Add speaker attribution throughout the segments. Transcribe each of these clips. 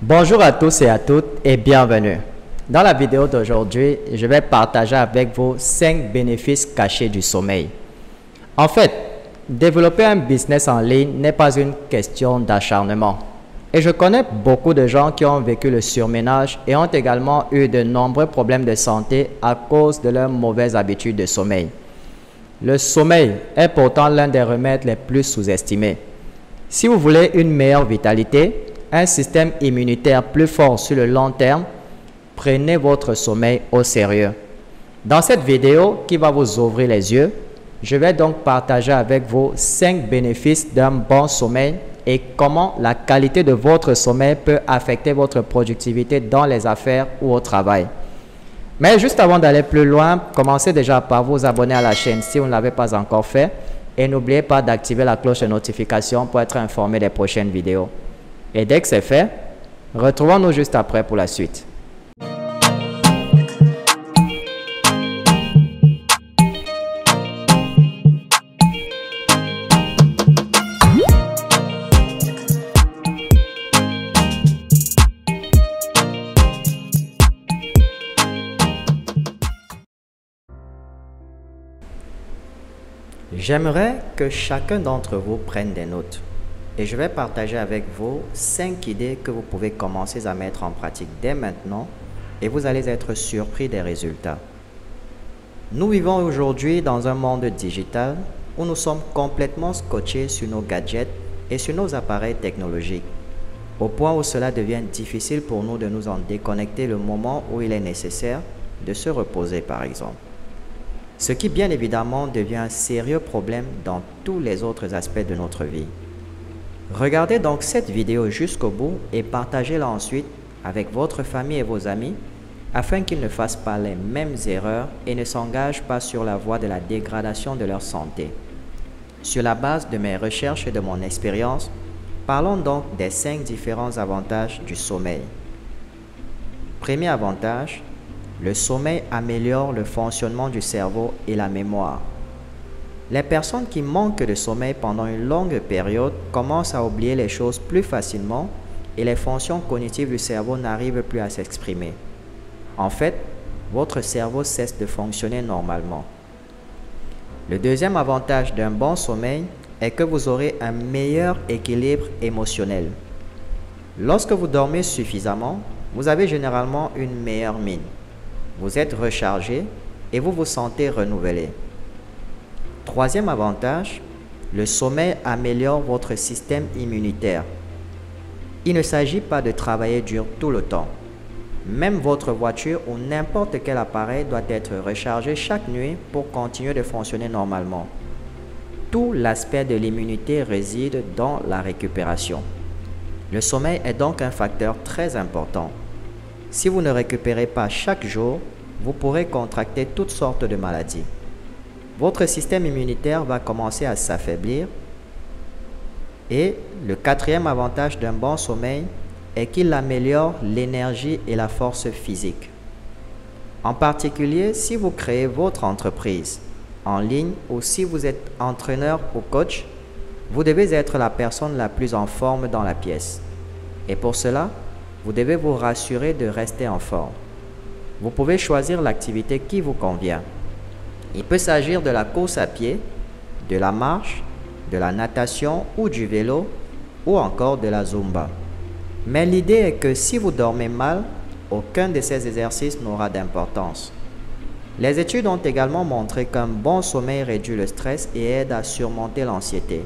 Speaker 1: Bonjour à tous et à toutes et bienvenue. Dans la vidéo d'aujourd'hui, je vais partager avec vous 5 bénéfices cachés du sommeil. En fait, développer un business en ligne n'est pas une question d'acharnement. Et je connais beaucoup de gens qui ont vécu le surménage et ont également eu de nombreux problèmes de santé à cause de leurs mauvaises habitudes de sommeil. Le sommeil est pourtant l'un des remèdes les plus sous-estimés. Si vous voulez une meilleure vitalité, un système immunitaire plus fort sur le long terme, prenez votre sommeil au sérieux. Dans cette vidéo qui va vous ouvrir les yeux, je vais donc partager avec vous 5 bénéfices d'un bon sommeil et comment la qualité de votre sommeil peut affecter votre productivité dans les affaires ou au travail. Mais juste avant d'aller plus loin, commencez déjà par vous abonner à la chaîne si vous ne l'avez pas encore fait et n'oubliez pas d'activer la cloche de notification pour être informé des prochaines vidéos. Et dès que c'est fait, retrouvons-nous juste après pour la suite. J'aimerais que chacun d'entre vous prenne des notes et je vais partager avec vous 5 idées que vous pouvez commencer à mettre en pratique dès maintenant et vous allez être surpris des résultats. Nous vivons aujourd'hui dans un monde digital où nous sommes complètement scotchés sur nos gadgets et sur nos appareils technologiques, au point où cela devient difficile pour nous de nous en déconnecter le moment où il est nécessaire de se reposer par exemple. Ce qui bien évidemment devient un sérieux problème dans tous les autres aspects de notre vie. Regardez donc cette vidéo jusqu'au bout et partagez-la ensuite avec votre famille et vos amis afin qu'ils ne fassent pas les mêmes erreurs et ne s'engagent pas sur la voie de la dégradation de leur santé. Sur la base de mes recherches et de mon expérience, parlons donc des 5 différents avantages du sommeil. Premier avantage, le sommeil améliore le fonctionnement du cerveau et la mémoire. Les personnes qui manquent de sommeil pendant une longue période commencent à oublier les choses plus facilement et les fonctions cognitives du cerveau n'arrivent plus à s'exprimer. En fait, votre cerveau cesse de fonctionner normalement. Le deuxième avantage d'un bon sommeil est que vous aurez un meilleur équilibre émotionnel. Lorsque vous dormez suffisamment, vous avez généralement une meilleure mine. Vous êtes rechargé et vous vous sentez renouvelé. Troisième avantage, le sommeil améliore votre système immunitaire. Il ne s'agit pas de travailler dur tout le temps. Même votre voiture ou n'importe quel appareil doit être rechargé chaque nuit pour continuer de fonctionner normalement. Tout l'aspect de l'immunité réside dans la récupération. Le sommeil est donc un facteur très important. Si vous ne récupérez pas chaque jour, vous pourrez contracter toutes sortes de maladies. Votre système immunitaire va commencer à s'affaiblir. Et le quatrième avantage d'un bon sommeil est qu'il améliore l'énergie et la force physique. En particulier, si vous créez votre entreprise en ligne ou si vous êtes entraîneur ou coach, vous devez être la personne la plus en forme dans la pièce. Et pour cela, vous devez vous rassurer de rester en forme. Vous pouvez choisir l'activité qui vous convient. Il peut s'agir de la course à pied, de la marche, de la natation ou du vélo ou encore de la Zumba. Mais l'idée est que si vous dormez mal, aucun de ces exercices n'aura d'importance. Les études ont également montré qu'un bon sommeil réduit le stress et aide à surmonter l'anxiété.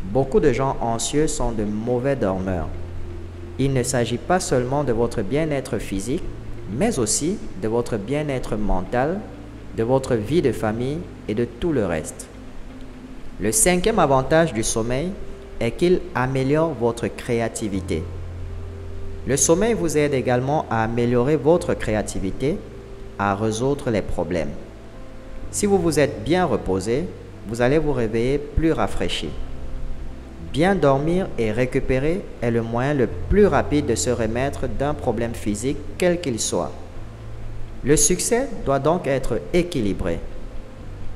Speaker 1: Beaucoup de gens anxieux sont de mauvais dormeurs. Il ne s'agit pas seulement de votre bien-être physique, mais aussi de votre bien-être mental, de votre vie de famille et de tout le reste. Le cinquième avantage du sommeil est qu'il améliore votre créativité. Le sommeil vous aide également à améliorer votre créativité, à résoudre les problèmes. Si vous vous êtes bien reposé, vous allez vous réveiller plus rafraîchi. Bien dormir et récupérer est le moyen le plus rapide de se remettre d'un problème physique quel qu'il soit. Le succès doit donc être équilibré.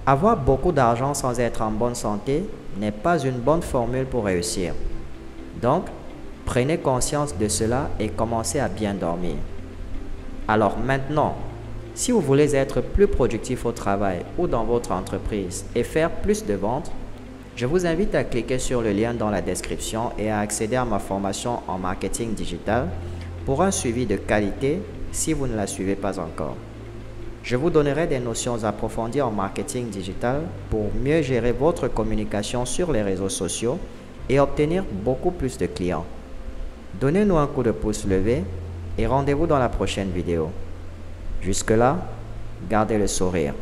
Speaker 1: Avoir beaucoup d'argent sans être en bonne santé n'est pas une bonne formule pour réussir. Donc, Prenez conscience de cela et commencez à bien dormir. Alors maintenant, si vous voulez être plus productif au travail ou dans votre entreprise et faire plus de ventes, je vous invite à cliquer sur le lien dans la description et à accéder à ma formation en marketing digital pour un suivi de qualité si vous ne la suivez pas encore. Je vous donnerai des notions approfondies en marketing digital pour mieux gérer votre communication sur les réseaux sociaux et obtenir beaucoup plus de clients. Donnez-nous un coup de pouce levé et rendez-vous dans la prochaine vidéo. Jusque-là, gardez le sourire.